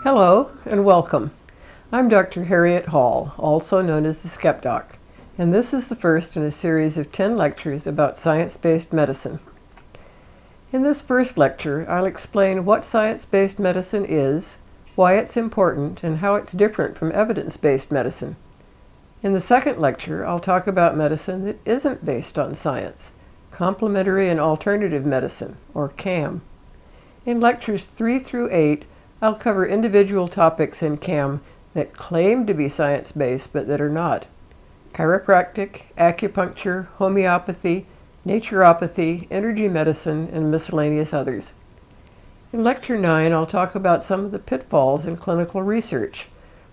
Hello and welcome. I'm Dr. Harriet Hall, also known as the Skepdoc, and this is the first in a series of 10 lectures about science-based medicine. In this first lecture, I'll explain what science-based medicine is, why it's important, and how it's different from evidence-based medicine. In the second lecture, I'll talk about medicine that isn't based on science, complementary and alternative medicine, or CAM. In lectures 3 through 8, I'll cover individual topics in CAM that claim to be science-based but that are not. Chiropractic, acupuncture, homeopathy, naturopathy, energy medicine, and miscellaneous others. In lecture 9, I'll talk about some of the pitfalls in clinical research,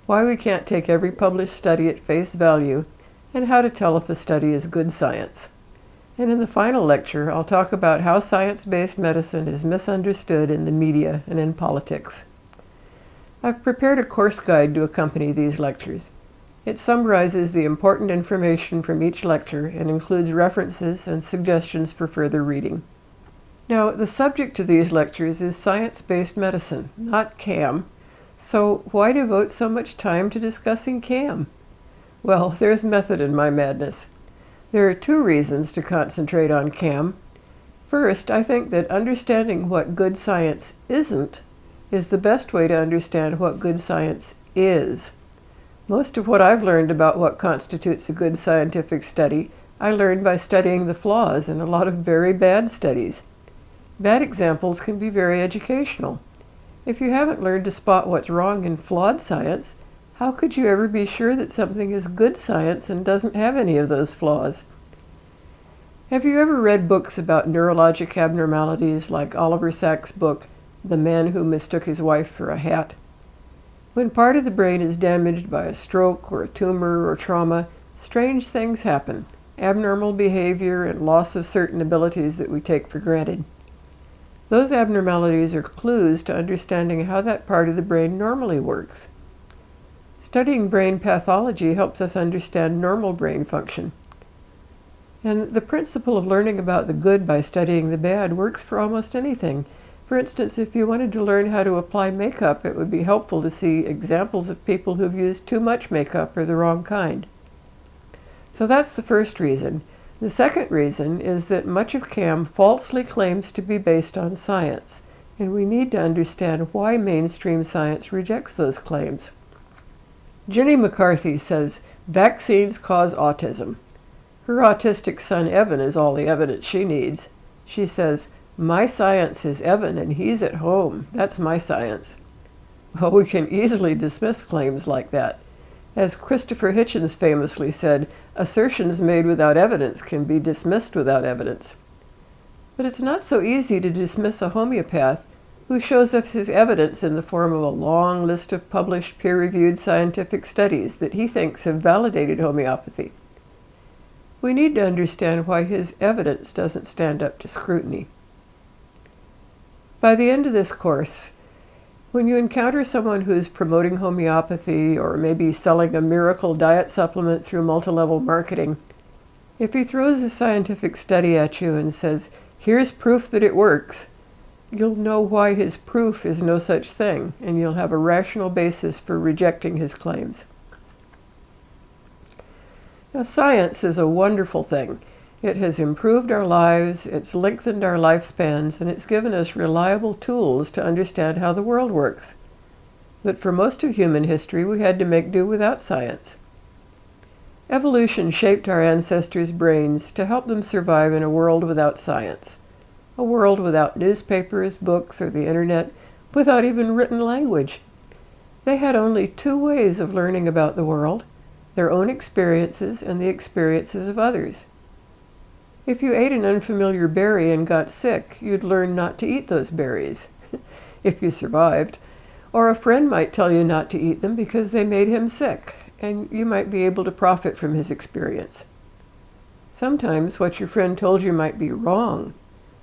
why we can't take every published study at face value, and how to tell if a study is good science. And in the final lecture, I'll talk about how science-based medicine is misunderstood in the media and in politics. I've prepared a course guide to accompany these lectures. It summarizes the important information from each lecture and includes references and suggestions for further reading. Now, the subject of these lectures is science-based medicine, not CAM. So why devote so much time to discussing CAM? Well, there's method in my madness. There are two reasons to concentrate on CAM. First, I think that understanding what good science isn't is the best way to understand what good science is. Most of what I've learned about what constitutes a good scientific study, I learned by studying the flaws in a lot of very bad studies. Bad examples can be very educational. If you haven't learned to spot what's wrong in flawed science, how could you ever be sure that something is good science and doesn't have any of those flaws? Have you ever read books about neurologic abnormalities like Oliver Sacks' book, The Man Who Mistook His Wife for a Hat? When part of the brain is damaged by a stroke or a tumor or trauma, strange things happen, abnormal behavior and loss of certain abilities that we take for granted. Those abnormalities are clues to understanding how that part of the brain normally works. Studying brain pathology helps us understand normal brain function. And the principle of learning about the good by studying the bad works for almost anything. For instance, if you wanted to learn how to apply makeup, it would be helpful to see examples of people who've used too much makeup or the wrong kind. So that's the first reason. The second reason is that much of CAM falsely claims to be based on science, and we need to understand why mainstream science rejects those claims. Jenny McCarthy says, vaccines cause autism. Her autistic son Evan is all the evidence she needs. She says, my science is Evan and he's at home. That's my science. Well, we can easily dismiss claims like that. As Christopher Hitchens famously said, assertions made without evidence can be dismissed without evidence. But it's not so easy to dismiss a homeopath who shows us his evidence in the form of a long list of published peer-reviewed scientific studies that he thinks have validated homeopathy. We need to understand why his evidence doesn't stand up to scrutiny. By the end of this course, when you encounter someone who's promoting homeopathy or maybe selling a miracle diet supplement through multi-level marketing, if he throws a scientific study at you and says, here's proof that it works, you'll know why his proof is no such thing, and you'll have a rational basis for rejecting his claims. Now, science is a wonderful thing. It has improved our lives, it's lengthened our lifespans, and it's given us reliable tools to understand how the world works. But for most of human history, we had to make do without science. Evolution shaped our ancestors' brains to help them survive in a world without science, a world without newspapers, books, or the internet, without even written language. They had only two ways of learning about the world: their own experiences and the experiences of others. If you ate an unfamiliar berry and got sick, you'd learn not to eat those berries, if you survived. Or a friend might tell you not to eat them because they made him sick, and you might be able to profit from his experience. Sometimes what your friend told you might be wrong,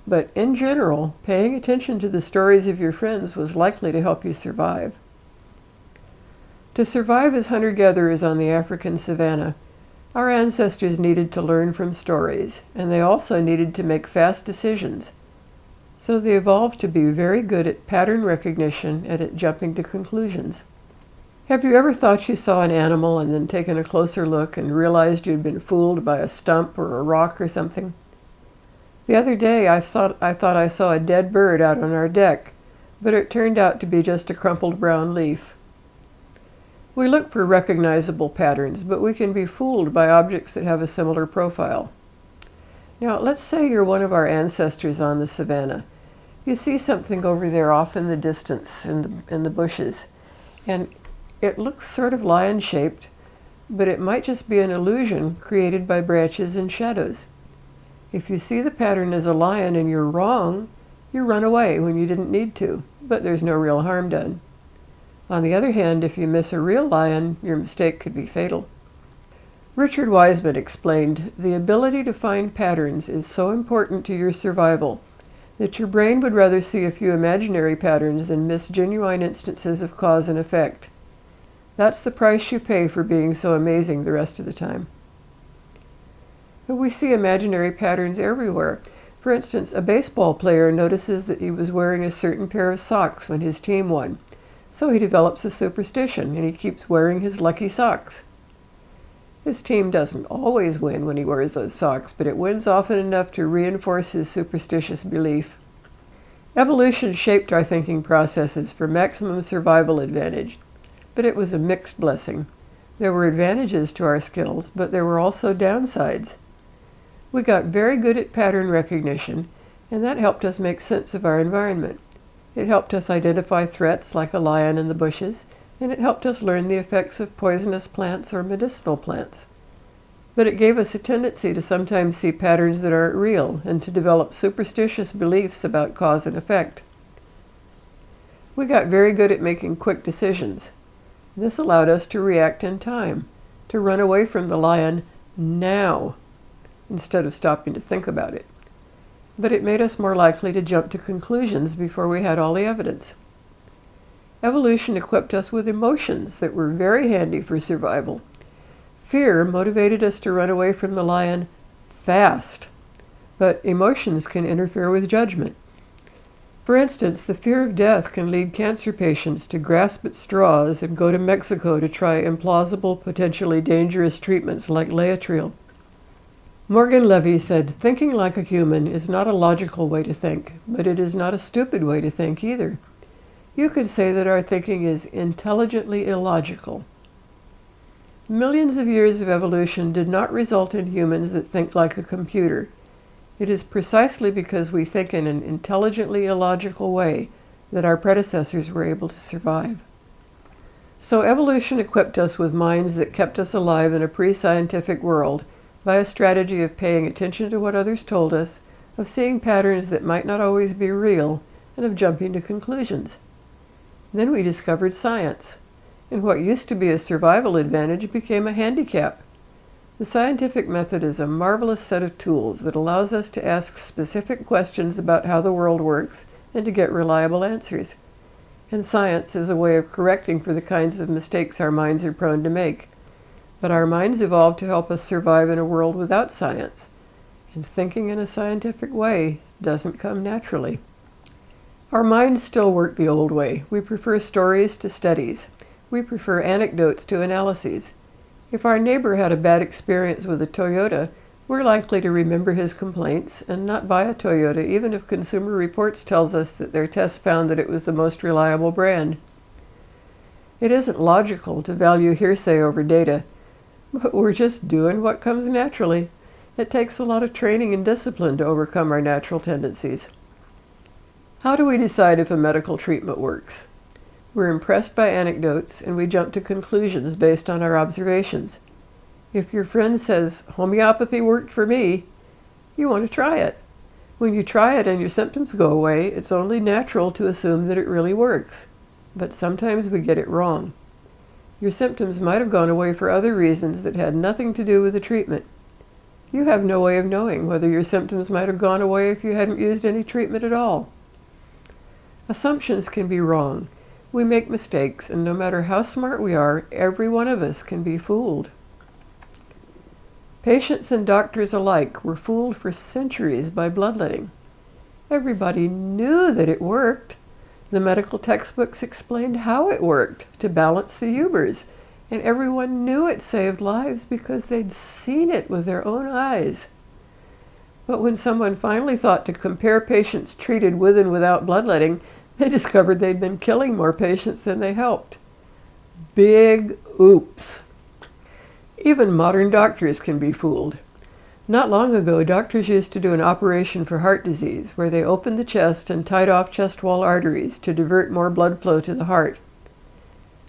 but in general, paying attention to the stories of your friends was likely to help you survive. To survive as hunter-gatherers on the African savanna, our ancestors needed to learn from stories, and they also needed to make fast decisions. So they evolved to be very good at pattern recognition and at jumping to conclusions. Have you ever thought you saw an animal and then taken a closer look and realized you'd been fooled by a stump or a rock or something? The other day I thought I saw a dead bird out on our deck, but it turned out to be just a crumpled brown leaf. We look for recognizable patterns, but we can be fooled by objects that have a similar profile. Now, let's say you're one of our ancestors on the savannah. You see something over there off in the distance in the bushes, and it looks sort of lion-shaped, but it might just be an illusion created by branches and shadows. If you see the pattern as a lion and you're wrong, you run away when you didn't need to, but there's no real harm done. On the other hand, if you miss a real lion, your mistake could be fatal. Richard Wiseman explained, "The ability to find patterns is so important to your survival that your brain would rather see a few imaginary patterns than miss genuine instances of cause and effect. That's the price you pay for being so amazing the rest of the time." But we see imaginary patterns everywhere. For instance, a baseball player notices that he was wearing a certain pair of socks when his team won, so he develops a superstition and he keeps wearing his lucky socks. His team doesn't always win when he wears those socks, but it wins often enough to reinforce his superstitious belief. Evolution shaped our thinking processes for maximum survival advantage, but it was a mixed blessing. There were advantages to our skills, but there were also downsides. We got very good at pattern recognition, and that helped us make sense of our environment. It helped us identify threats like a lion in the bushes, and it helped us learn the effects of poisonous plants or medicinal plants. But it gave us a tendency to sometimes see patterns that aren't real and to develop superstitious beliefs about cause and effect. We got very good at making quick decisions. This allowed us to react in time, to run away from the lion now, instead of stopping to think about it. But it made us more likely to jump to conclusions before we had all the evidence. Evolution equipped us with emotions that were very handy for survival. Fear motivated us to run away from the lion fast, but emotions can interfere with judgment. For instance, the fear of death can lead cancer patients to grasp at straws and go to Mexico to try implausible, potentially dangerous treatments like Laetrile. Morgan Levy said, "Thinking like a human is not a logical way to think, but it is not a stupid way to think either. You could say that our thinking is intelligently illogical." Millions of years of evolution did not result in humans that think like a computer. It is precisely because we think in an intelligently illogical way that our predecessors were able to survive. So evolution equipped us with minds that kept us alive in a pre-scientific world by a strategy of paying attention to what others told us, of seeing patterns that might not always be real, and of jumping to conclusions. Then we discovered science, and what used to be a survival advantage became a handicap. The scientific method is a marvelous set of tools that allows us to ask specific questions about how the world works and to get reliable answers. And science is a way of correcting for the kinds of mistakes our minds are prone to make. But our minds evolved to help us survive in a world without science, and thinking in a scientific way doesn't come naturally. Our minds still work the old way. We prefer stories to studies. We prefer anecdotes to analyses. If our neighbor had a bad experience with a Toyota, we're likely to remember his complaints and not buy a Toyota, even if Consumer Reports tells us that their tests found that it was the most reliable brand. It isn't logical to value hearsay over data, but we're just doing what comes naturally. It takes a lot of training and discipline to overcome our natural tendencies. How do we decide if a medical treatment works? We're impressed by anecdotes, and we jump to conclusions based on our observations. If your friend says, "Homeopathy worked for me," you want to try it. When you try it and your symptoms go away, it's only natural to assume that it really works. But sometimes we get it wrong. Your symptoms might have gone away for other reasons that had nothing to do with the treatment. You have no way of knowing whether your symptoms might have gone away if you hadn't used any treatment at all. Assumptions can be wrong. We make mistakes, and no matter how smart we are, every one of us can be fooled. Patients and doctors alike were fooled for centuries by bloodletting. Everybody knew that it worked. The medical textbooks explained how it worked to balance the Ubers, and everyone knew it saved lives because they'd seen it with their own eyes. But when someone finally thought to compare patients treated with and without bloodletting, they discovered they'd been killing more patients than they helped. Big oops. Even modern doctors can be fooled. Not long ago, doctors used to do an operation for heart disease where they opened the chest and tied off chest wall arteries to divert more blood flow to the heart.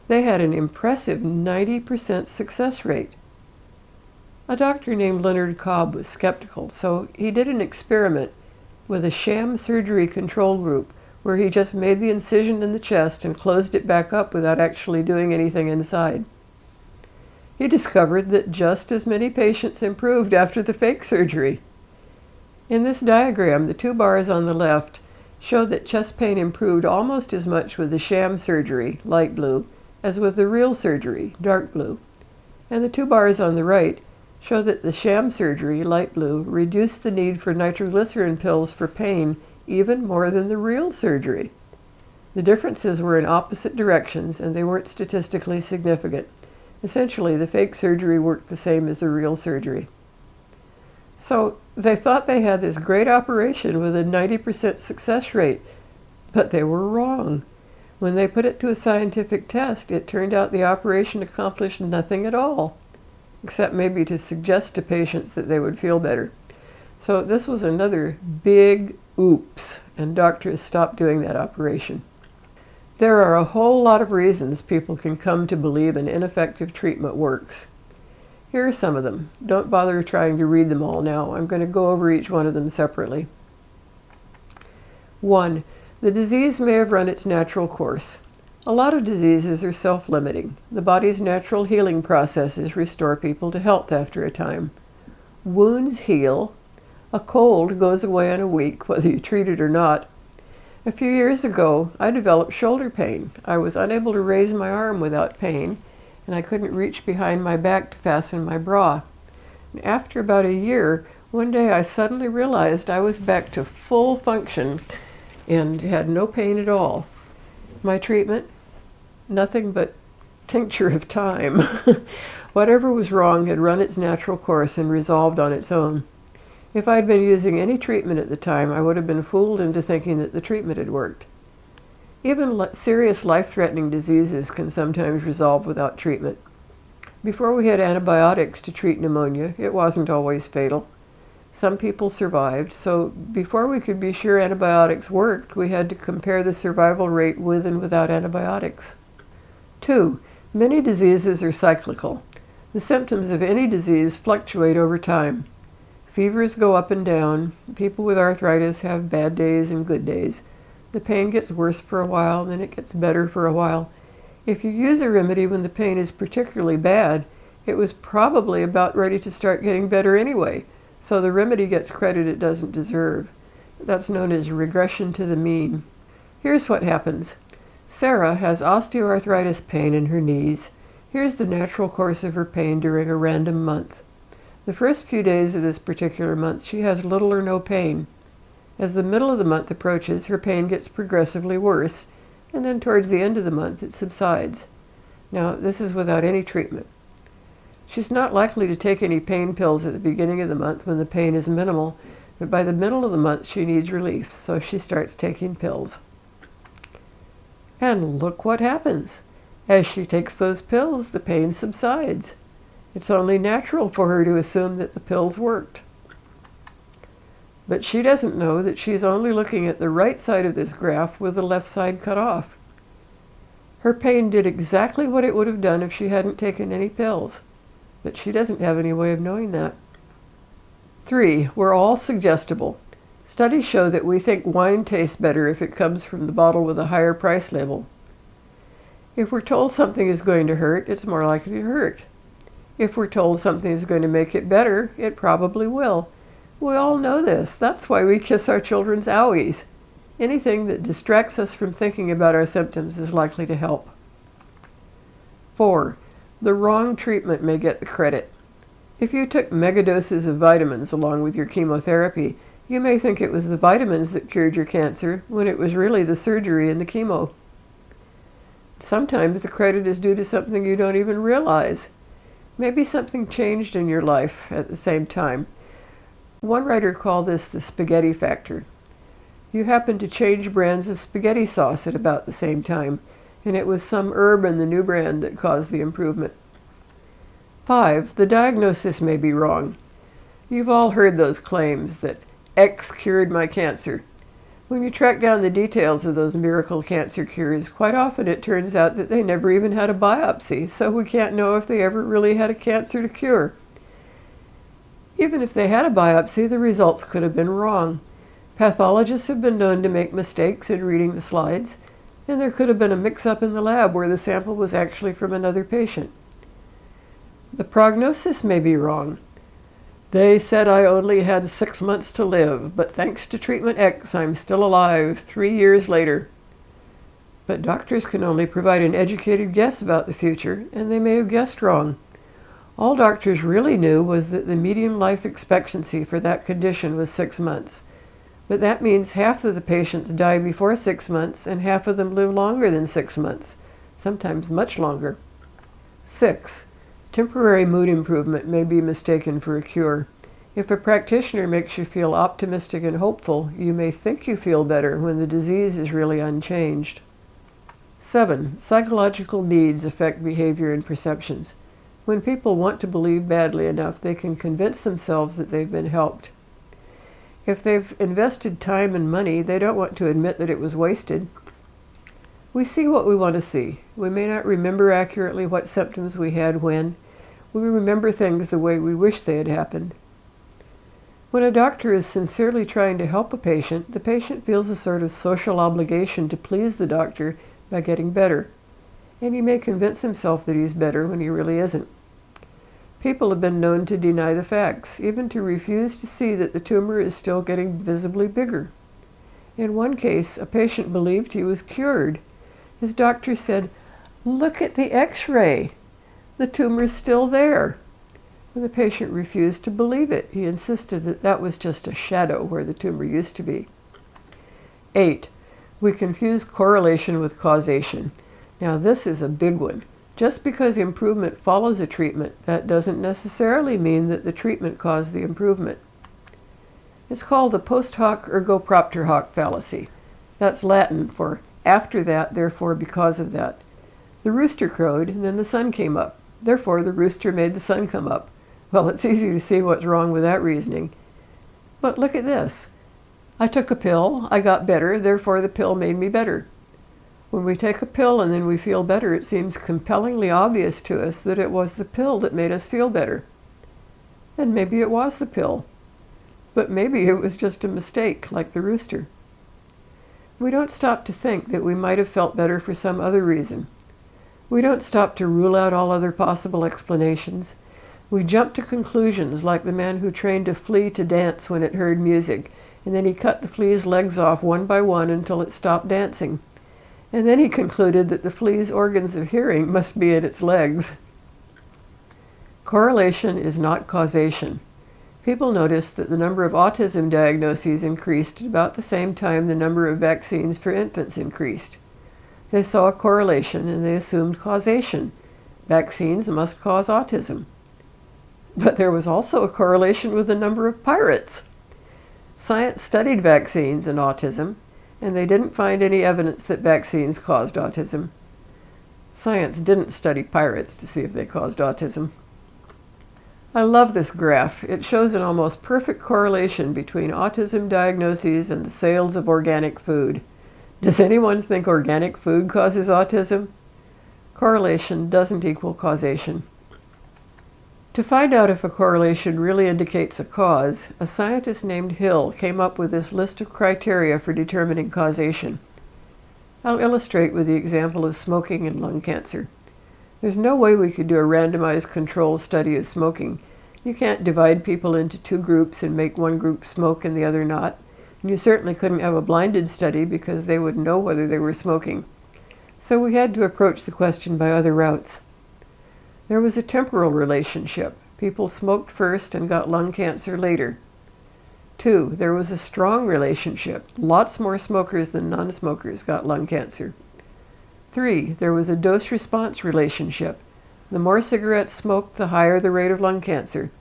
They had an impressive 90% success rate. A doctor named Leonard Cobb was skeptical, so he did an experiment with a sham surgery control group where he just made the incision in the chest and closed it back up without actually doing anything inside. He discovered that just as many patients improved after the fake surgery. In this diagram, the two bars on the left show that chest pain improved almost as much with the sham surgery, light blue, as with the real surgery, dark blue. And the two bars on the right show that the sham surgery, light blue, reduced the need for nitroglycerin pills for pain even more than the real surgery. The differences were in opposite directions, and they weren't statistically significant. Essentially, the fake surgery worked the same as the real surgery. So they thought they had this great operation with a 90% success rate, but they were wrong. When they put it to a scientific test, it turned out the operation accomplished nothing at all, except maybe to suggest to patients that they would feel better. So this was another big oops, and doctors stopped doing that operation. There are a whole lot of reasons people can come to believe an ineffective treatment works. Here are some of them. Don't bother trying to read them all now. I'm going to go over each one of them separately. 1. The disease may have run its natural course. A lot of diseases are self-limiting. The body's natural healing processes restore people to health after a time. Wounds heal. A cold goes away in a week, whether you treat it or not. A few years ago, I developed shoulder pain. I was unable to raise my arm without pain, and I couldn't reach behind my back to fasten my bra. And after about a year, one day I suddenly realized I was back to full function and had no pain at all. My treatment? Nothing but tincture of time. Whatever was wrong had run its natural course and resolved on its own. If I'd been using any treatment at the time, I would have been fooled into thinking that the treatment had worked. Even serious life-threatening diseases can sometimes resolve without treatment. Before we had antibiotics to treat pneumonia, it wasn't always fatal. Some people survived, so before we could be sure antibiotics worked, we had to compare the survival rate with and without antibiotics. 2. Many diseases are cyclical. The symptoms of any disease fluctuate over time. Fevers go up and down. People with arthritis have bad days and good days. The pain gets worse for a while, then it gets better for a while. If you use a remedy when the pain is particularly bad, it was probably about ready to start getting better anyway, so the remedy gets credit it doesn't deserve. That's known as regression to the mean. Here's what happens. Sarah has osteoarthritis pain in her knees. Here's the natural course of her pain during a random month. The first few days of this particular month, she has little or no pain. As the middle of the month approaches, her pain gets progressively worse, and then towards the end of the month, it subsides. Now, this is without any treatment. She's not likely to take any pain pills at the beginning of the month when the pain is minimal, but by the middle of the month, she needs relief, so she starts taking pills. And look what happens. As she takes those pills, the pain subsides. It's only natural for her to assume that the pills worked. But she doesn't know that she's only looking at the right side of this graph with the left side cut off. Her pain did exactly what it would have done if she hadn't taken any pills, but she doesn't have any way of knowing that. 3. We're all suggestible. Studies show that we think wine tastes better if it comes from the bottle with a higher price label. If we're told something is going to hurt, it's more likely to hurt. If we're told something is going to make it better, it probably will. We all know this. That's why we kiss our children's owies. Anything that distracts us from thinking about our symptoms is likely to help. 4. The wrong treatment may get the credit. If you took megadoses of vitamins along with your chemotherapy, You may think it was the vitamins that cured your cancer, when it was really the surgery and the chemo. Sometimes the credit is due to something you don't even realize. Maybe something changed in your life at the same time. One writer called this the spaghetti factor. You happened to change brands of spaghetti sauce at about the same time, and it was some herb in the new brand that caused the improvement. 5. The diagnosis may be wrong. You've all heard those claims that X cured my cancer. When you track down the details of those miracle cancer cures, quite often it turns out that they never even had a biopsy, so we can't know if they ever really had a cancer to cure. Even if they had a biopsy, the results could have been wrong. Pathologists have been known to make mistakes in reading the slides, and there could have been a mix-up in the lab where the sample was actually from another patient. The prognosis may be wrong. They said I only had 6 months to live, but thanks to treatment X, I'm still alive 3 years later. But doctors can only provide an educated guess about the future, and they may have guessed wrong. All doctors really knew was that the median life expectancy for that condition was 6 months. But that means half of the patients die before 6 months, and half of them live longer than 6 months, sometimes much longer. 6. Temporary mood improvement may be mistaken for a cure. If a practitioner makes you feel optimistic and hopeful, you may think you feel better when the disease is really unchanged. 7. Psychological needs affect behavior and perceptions. When people want to believe badly enough, they can convince themselves that they've been helped. If they've invested time and money, they don't want to admit that it was wasted. We see what we want to see. We may not remember accurately what symptoms we had when. We remember things the way we wish they had happened. When a doctor is sincerely trying to help a patient, the patient feels a sort of social obligation to please the doctor by getting better. And he may convince himself that he's better when he really isn't. People have been known to deny the facts, even to refuse to see that the tumor is still getting visibly bigger. In one case, a patient believed he was cured. His doctor said, "Look at the X-ray. The tumor is still there." When the patient refused to believe it, he insisted that that was just a shadow where the tumor used to be. 8. We confuse correlation with causation. Now this is a big one. Just because improvement follows a treatment, that doesn't necessarily mean that the treatment caused the improvement. It's called the post hoc ergo propter hoc fallacy. That's Latin for after that, therefore because of that. The rooster crowed, and then the sun came up. Therefore, the rooster made the sun come up. Well, it's easy to see what's wrong with that reasoning. But look at this. I took a pill, I got better, therefore the pill made me better. When we take a pill and then we feel better, it seems compellingly obvious to us that it was the pill that made us feel better. And maybe it was the pill. But maybe it was just a mistake, like the rooster. We don't stop to think that we might have felt better for some other reason. We don't stop to rule out all other possible explanations. We jump to conclusions, like the man who trained a flea to dance when it heard music, and then he cut the flea's legs off one by one until it stopped dancing. And then he concluded that the flea's organs of hearing must be in its legs. Correlation is not causation. People noticed that the number of autism diagnoses increased at about the same time the number of vaccines for infants increased. They saw a correlation and they assumed causation. Vaccines must cause autism. But there was also a correlation with the number of pirates. Science studied vaccines and autism, and they didn't find any evidence that vaccines caused autism. Science didn't study pirates to see if they caused autism. I love this graph. It shows an almost perfect correlation between autism diagnoses and the sales of organic food. Does anyone think organic food causes autism? Correlation doesn't equal causation. To find out if a correlation really indicates a cause, a scientist named Hill came up with this list of criteria for determining causation. I'll illustrate with the example of smoking and lung cancer. There's no way we could do a randomized control study of smoking. You can't divide people into two groups and make one group smoke and the other not. And you certainly couldn't have a blinded study because they wouldn't know whether they were smoking. So we had to approach the question by other routes. There was a temporal relationship. People smoked first and got lung cancer later. 2, there was a strong relationship. Lots more smokers than non-smokers got lung cancer. 3, there was a dose-response relationship. The more cigarettes smoked, the higher the rate of lung cancer.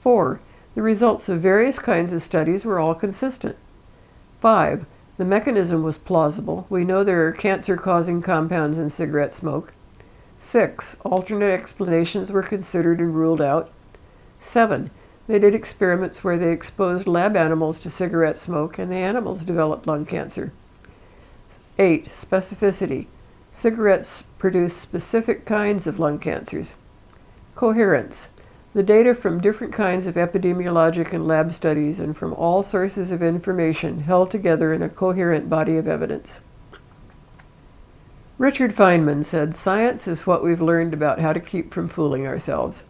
4, the results of various kinds of studies were all consistent. 5, the mechanism was plausible. We know there are cancer-causing compounds in cigarette smoke. 6, alternate explanations were considered and ruled out. 7, they did experiments where they exposed lab animals to cigarette smoke, and the animals developed lung cancer. 8, specificity. Cigarettes produce specific kinds of lung cancers. Coherence. The data from different kinds of epidemiologic and lab studies and from all sources of information held together in a coherent body of evidence. Richard Feynman said, "Science is what we've learned about how to keep from fooling ourselves."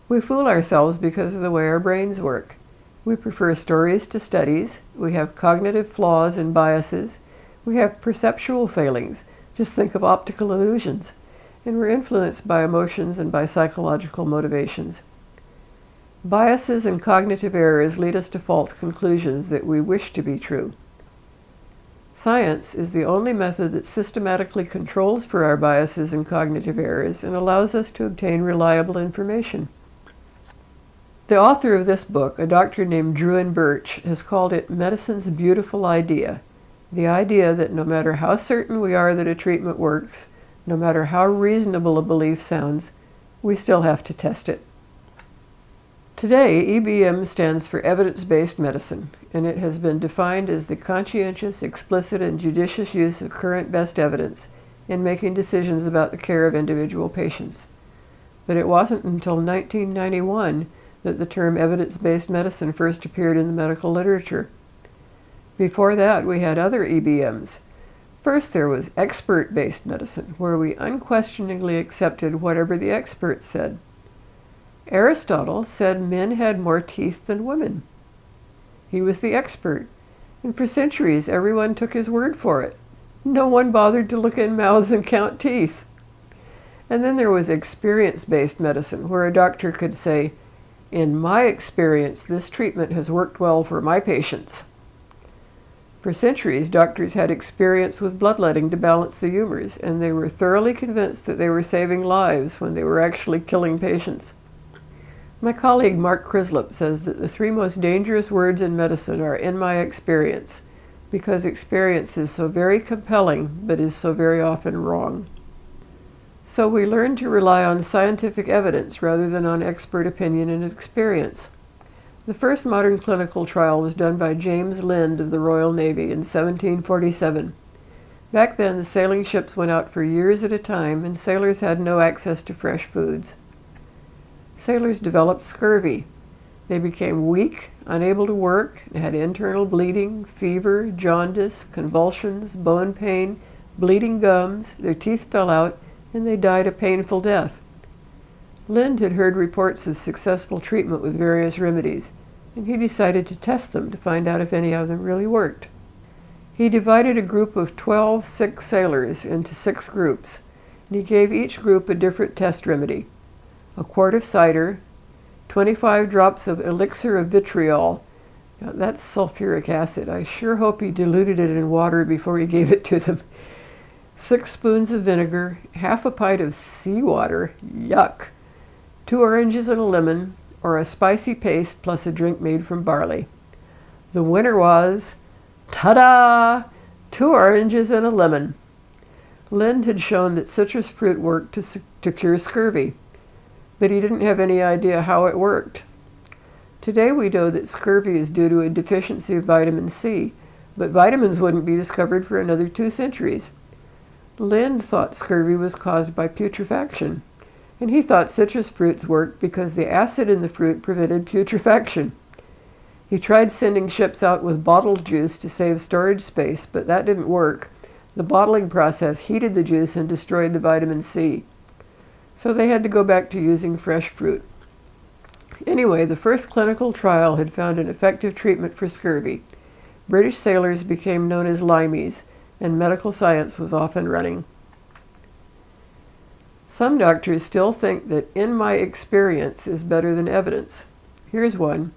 We fool ourselves because of the way our brains work. We prefer stories to studies. We have cognitive flaws and biases. We have perceptual failings. Just think of optical illusions. And we're influenced by emotions and by psychological motivations. Biases and cognitive errors lead us to false conclusions that we wish to be true. Science is the only method that systematically controls for our biases and cognitive errors and allows us to obtain reliable information. The author of this book, a doctor named Druin Birch, has called it medicine's beautiful idea. The idea that no matter how certain we are that a treatment works, no matter how reasonable a belief sounds, we still have to test it. Today, EBM stands for evidence-based medicine, and it has been defined as the conscientious, explicit, and judicious use of current best evidence in making decisions about the care of individual patients. But it wasn't until 1991 that the term evidence-based medicine first appeared in the medical literature. Before that, we had other EBMs. First, there was expert-based medicine, where we unquestioningly accepted whatever the experts said. Aristotle said men had more teeth than women. He was the expert, and for centuries everyone took his word for it. No one bothered to look in mouths and count teeth. And then there was experience-based medicine, where a doctor could say, "In my experience, this treatment has worked well for my patients." For centuries, doctors had experience with bloodletting to balance the humors, and they were thoroughly convinced that they were saving lives when they were actually killing patients. My colleague Mark Crislip says that the 3 most dangerous words in medicine are "in my experience," because experience is so very compelling, but is so very often wrong. So we learn to rely on scientific evidence rather than on expert opinion and experience. The first modern clinical trial was done by James Lind of the Royal Navy in 1747. Back then, the sailing ships went out for years at a time, and sailors had no access to fresh foods. Sailors developed scurvy. They became weak, unable to work, and had internal bleeding, fever, jaundice, convulsions, bone pain, bleeding gums, their teeth fell out, and they died a painful death. Lind had heard reports of successful treatment with various remedies, and he decided to test them to find out if any of them really worked. He divided a group of 12 sick sailors into 6 groups, and he gave each group a different test remedy: a quart of cider, 25 drops of elixir of vitriol. Now, that's sulfuric acid. I sure hope he diluted it in water before he gave it to them. 6 spoons of vinegar, half a pint of seawater, yuck, 2 oranges and a lemon, or a spicy paste plus a drink made from barley. The winner was, ta-da, 2 oranges and a lemon. Lind had shown that citrus fruit worked to cure scurvy, but he didn't have any idea how it worked. Today we know that scurvy is due to a deficiency of vitamin C, but vitamins wouldn't be discovered for another 2 centuries. Lind thought scurvy was caused by putrefaction, and he thought citrus fruits worked because the acid in the fruit prevented putrefaction. He tried sending ships out with bottled juice to save storage space, but that didn't work. The bottling process heated the juice and destroyed the vitamin C. So they had to go back to using fresh fruit. Anyway, the first clinical trial had found an effective treatment for scurvy. British sailors became known as limeys, and medical science was off and running. Some doctors still think that "in my experience" is better than evidence. Here's one.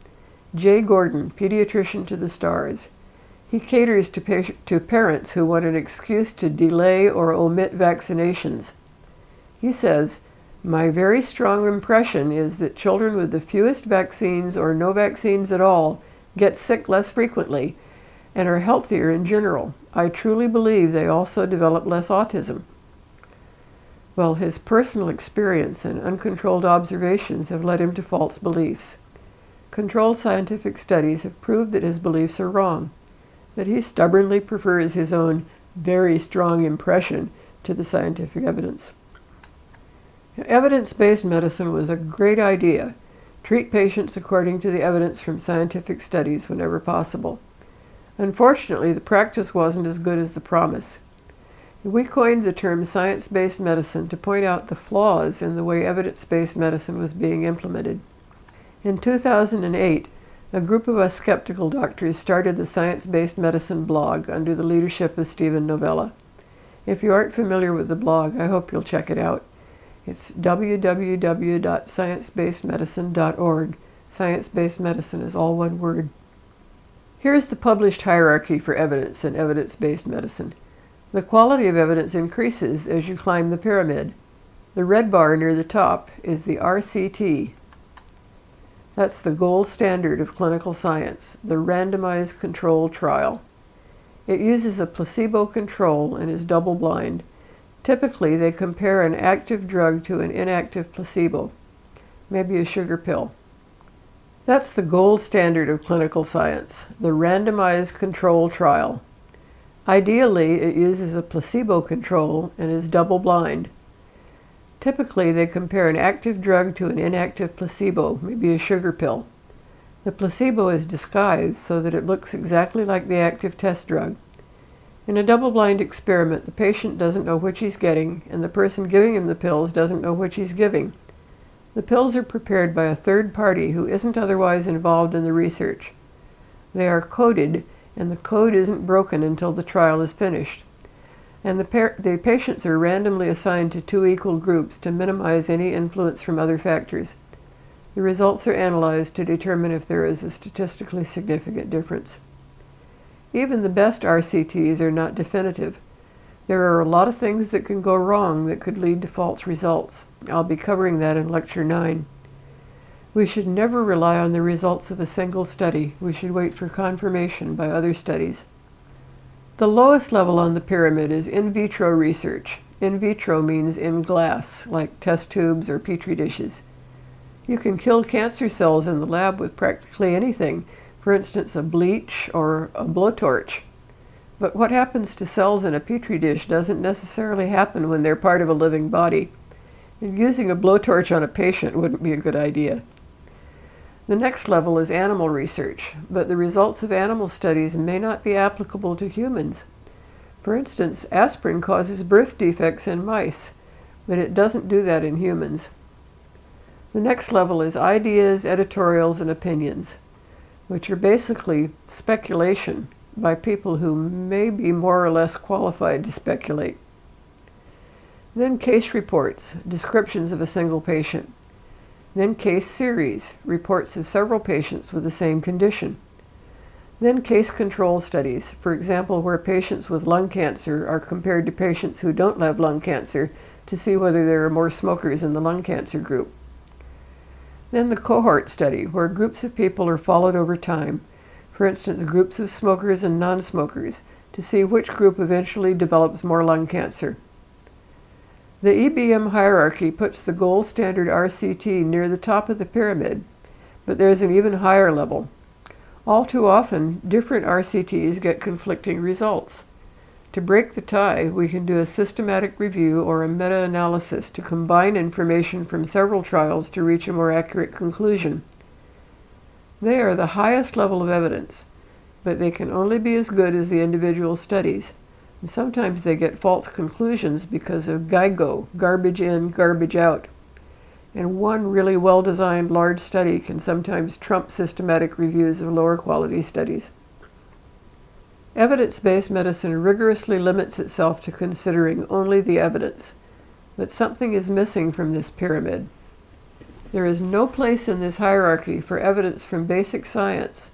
Jay Gordon, pediatrician to the stars. He caters to parents who want an excuse to delay or omit vaccinations. He says, "My very strong impression is that children with the fewest vaccines or no vaccines at all get sick less frequently and are healthier in general. I truly believe they also develop less autism." Well, his personal experience and uncontrolled observations have led him to false beliefs. Controlled scientific studies have proved that his beliefs are wrong, that he stubbornly prefers his own very strong impression to the scientific evidence. Evidence-based medicine was a great idea. Treat patients according to the evidence from scientific studies whenever possible. Unfortunately, the practice wasn't as good as the promise. We coined the term science-based medicine to point out the flaws in the way evidence-based medicine was being implemented. In 2008, a group of us skeptical doctors started the Science-Based Medicine blog under the leadership of Steven Novella. If you aren't familiar with the blog, I hope you'll check it out. It's www.sciencebasedmedicine.org. Science-based medicine is all one word. Here's the published hierarchy for evidence and evidence-based medicine. The quality of evidence increases as you climb the pyramid. The red bar near the top is the RCT. That's the gold standard of clinical science, the randomized controlled trial. It uses a placebo control and is double-blind. Typically, they compare an active drug to an inactive placebo, maybe a sugar pill. That's the gold standard of clinical science, the randomized controlled trial. Ideally, it uses a placebo control and is double-blind. Typically, they compare an active drug to an inactive placebo, maybe a sugar pill. The placebo is disguised so that it looks exactly like the active test drug. In a double-blind experiment, the patient doesn't know which he's getting, and the person giving him the pills doesn't know which he's giving. The pills are prepared by a third party who isn't otherwise involved in the research. They are coded, and the code isn't broken until the trial is finished. And the patients are randomly assigned to 2 equal groups to minimize any influence from other factors. The results are analyzed to determine if there is a statistically significant difference. Even the best RCTs are not definitive. There are a lot of things that can go wrong that could lead to false results. I'll be covering that in Lecture 9. We should never rely on the results of a single study. We should wait for confirmation by other studies. The lowest level on the pyramid is in vitro research. In vitro means in glass, like test tubes or petri dishes. You can kill cancer cells in the lab with practically anything, for instance, a bleach or a blowtorch. But what happens to cells in a petri dish doesn't necessarily happen when they're part of a living body. And using a blowtorch on a patient wouldn't be a good idea. The next level is animal research, but the results of animal studies may not be applicable to humans. For instance, aspirin causes birth defects in mice, but it doesn't do that in humans. The next level is ideas, editorials, and opinions, which are basically speculation by people who may be more or less qualified to speculate. Then case reports, descriptions of a single patient. Then case series, reports of several patients with the same condition. Then case control studies, for example, where patients with lung cancer are compared to patients who don't have lung cancer to see whether there are more smokers in the lung cancer group. Then the cohort study, where groups of people are followed over time, for instance, groups of smokers and non-smokers, to see which group eventually develops more lung cancer. The EBM hierarchy puts the gold standard RCT near the top of the pyramid, but there's an even higher level. All too often, different RCTs get conflicting results. To break the tie, we can do a systematic review or a meta-analysis to combine information from several trials to reach a more accurate conclusion. They are the highest level of evidence, but they can only be as good as the individual studies. And sometimes they get false conclusions because of GIGO, garbage in, garbage out. And one really well-designed large study can sometimes trump systematic reviews of lower quality studies. Evidence-based medicine rigorously limits itself to considering only the evidence, but something is missing from this pyramid. There is no place in this hierarchy for evidence from basic science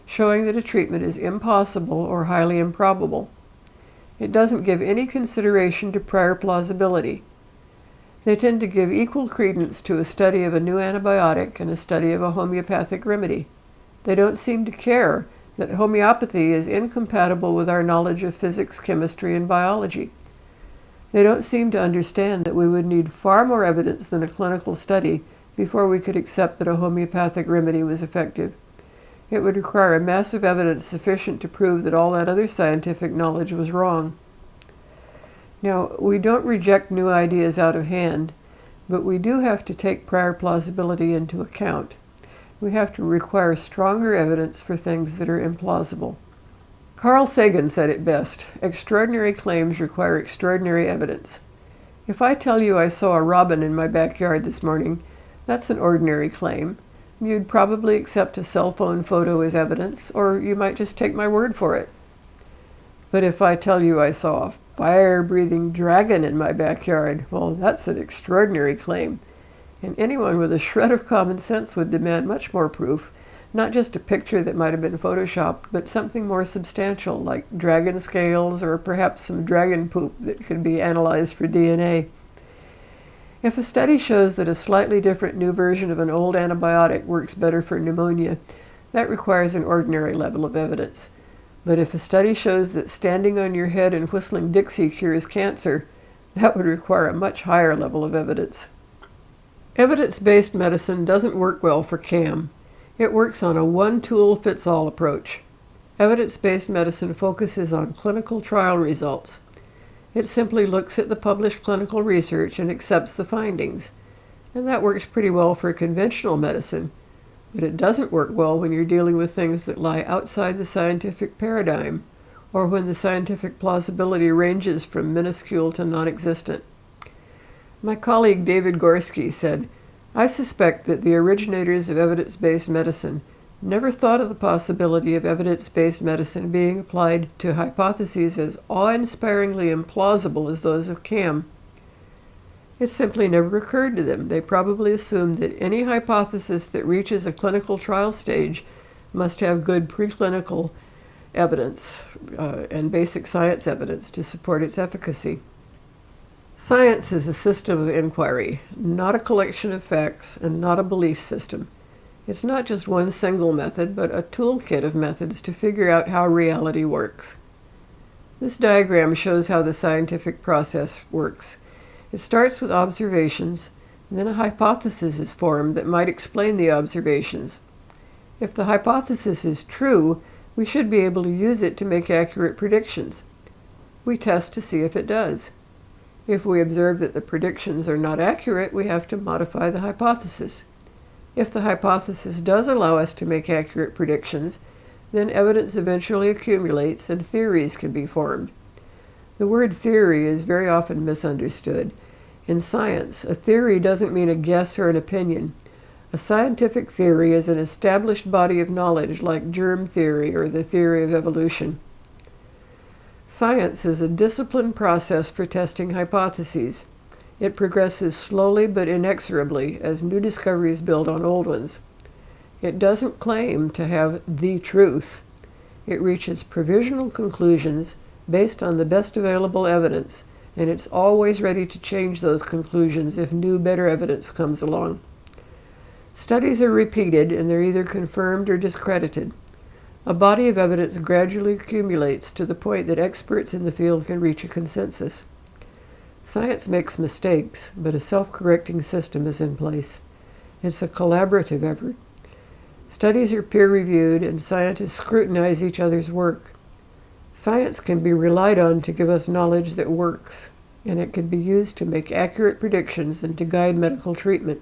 showing that a treatment is impossible or highly improbable. It doesn't give any consideration to prior plausibility. They tend to give equal credence to a study of a new antibiotic and a study of a homeopathic remedy. They don't seem to care that homeopathy is incompatible with our knowledge of physics, chemistry, and biology. They don't seem to understand that we would need far more evidence than a clinical study before we could accept that a homeopathic remedy was effective. It would require a massive evidence sufficient to prove that all that other scientific knowledge was wrong. Now, we don't reject new ideas out of hand, but we do have to take prior plausibility into account. We have to require stronger evidence for things that are implausible. Carl Sagan said it best: extraordinary claims require extraordinary evidence. If I tell you I saw a robin in my backyard this morning, that's an ordinary claim. You'd probably accept a cell phone photo as evidence, or you might just take my word for it. But if I tell you I saw a fire-breathing dragon in my backyard, well, that's an extraordinary claim. And anyone with a shred of common sense would demand much more proof, not just a picture that might have been photoshopped, but something more substantial, like dragon scales or perhaps some dragon poop that could be analyzed for DNA. If a study shows that a slightly different new version of an old antibiotic works better for pneumonia, that requires an ordinary level of evidence. But if a study shows that standing on your head and whistling Dixie cures cancer, that would require a much higher level of evidence. Evidence-based medicine doesn't work well for CAM. It works on a one-tool-fits-all approach. Evidence-based medicine focuses on clinical trial results. It simply looks at the published clinical research and accepts the findings. And that works pretty well for conventional medicine, but it doesn't work well when you're dealing with things that lie outside the scientific paradigm, or when the scientific plausibility ranges from minuscule to non-existent. My colleague David Gorski said, "I suspect that the originators of evidence-based medicine never thought of the possibility of evidence-based medicine being applied to hypotheses as awe-inspiringly implausible as those of CAM. It simply never occurred to them. They probably assumed that any hypothesis that reaches a clinical trial stage must have good preclinical evidence and basic science evidence to support its efficacy." Science is a system of inquiry, not a collection of facts and not a belief system. It's not just one single method, but a toolkit of methods to figure out how reality works. This diagram shows how the scientific process works. It starts with observations, and then a hypothesis is formed that might explain the observations. If the hypothesis is true, we should be able to use it to make accurate predictions. We test to see if it does. If we observe that the predictions are not accurate, we have to modify the hypothesis. If the hypothesis does allow us to make accurate predictions, then evidence eventually accumulates and theories can be formed. The word theory is very often misunderstood. In science, a theory doesn't mean a guess or an opinion. A scientific theory is an established body of knowledge like germ theory or the theory of evolution. Science is a disciplined process for testing hypotheses. It progresses slowly but inexorably as new discoveries build on old ones. It doesn't claim to have the truth. It reaches provisional conclusions based on the best available evidence, and it's always ready to change those conclusions if new, better evidence comes along. Studies are repeated, and they're either confirmed or discredited. A body of evidence gradually accumulates to the point that experts in the field can reach a consensus. Science makes mistakes, but a self-correcting system is in place. It's a collaborative effort. Studies are peer-reviewed, and scientists scrutinize each other's work. Science can be relied on to give us knowledge that works, and it can be used to make accurate predictions and to guide medical treatment.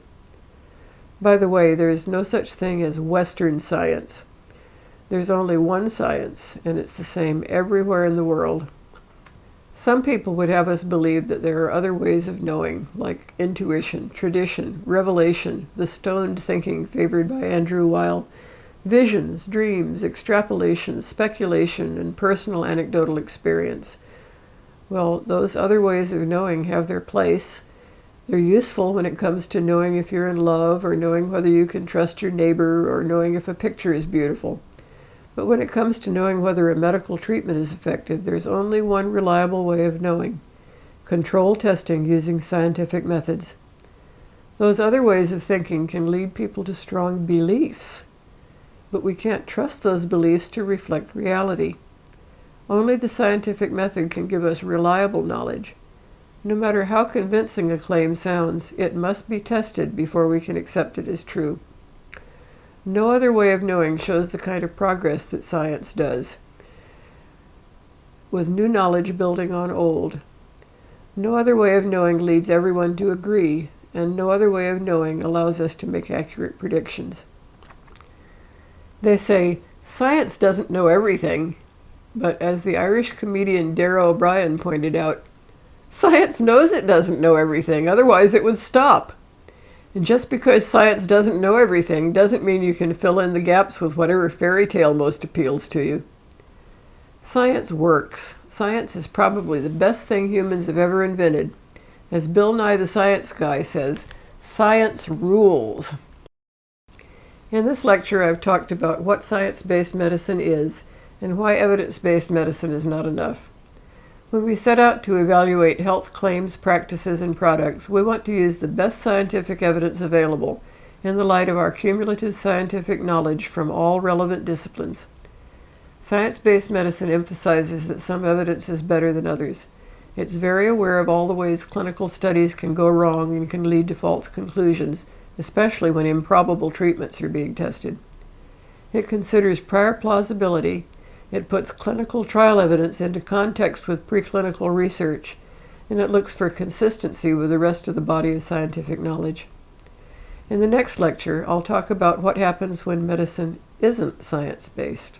By the way, there is no such thing as Western science. There's only one science, and it's the same everywhere in the world. Some people would have us believe that there are other ways of knowing, like intuition, tradition, revelation, the stoned thinking favored by Andrew Weil, visions, dreams, extrapolation, speculation, and personal anecdotal experience. Well, those other ways of knowing have their place, They're useful when it comes to knowing if you're in love, or knowing whether you can trust your neighbor, or knowing if a picture is beautiful. But when it comes to knowing whether a medical treatment is effective, there's only one reliable way of knowing: controlled testing using scientific methods. Those other ways of thinking can lead people to strong beliefs, but we can't trust those beliefs to reflect reality. Only the scientific method can give us reliable knowledge. No matter how convincing a claim sounds, it must be tested before we can accept it as true. No other way of knowing shows the kind of progress that science does, with new knowledge building on old. No other way of knowing leads everyone to agree, and no other way of knowing allows us to make accurate predictions. They say, science doesn't know everything, but as the Irish comedian Darragh O'Brien pointed out, science knows it doesn't know everything, otherwise it would stop. And just because science doesn't know everything doesn't mean you can fill in the gaps with whatever fairy tale most appeals to you. Science works. Science is probably the best thing humans have ever invented. As Bill Nye the Science Guy says, science rules. In this lecture, I've talked about what science-based medicine is and why evidence-based medicine is not enough. When we set out to evaluate health claims, practices, and products, we want to use the best scientific evidence available in the light of our cumulative scientific knowledge from all relevant disciplines. Science-based medicine emphasizes that some evidence is better than others. It's very aware of all the ways clinical studies can go wrong and can lead to false conclusions, especially when improbable treatments are being tested. It considers prior plausibility. It puts clinical trial evidence into context with preclinical research, and it looks for consistency with the rest of the body of scientific knowledge. In the next lecture, I'll talk about what happens when medicine isn't science-based.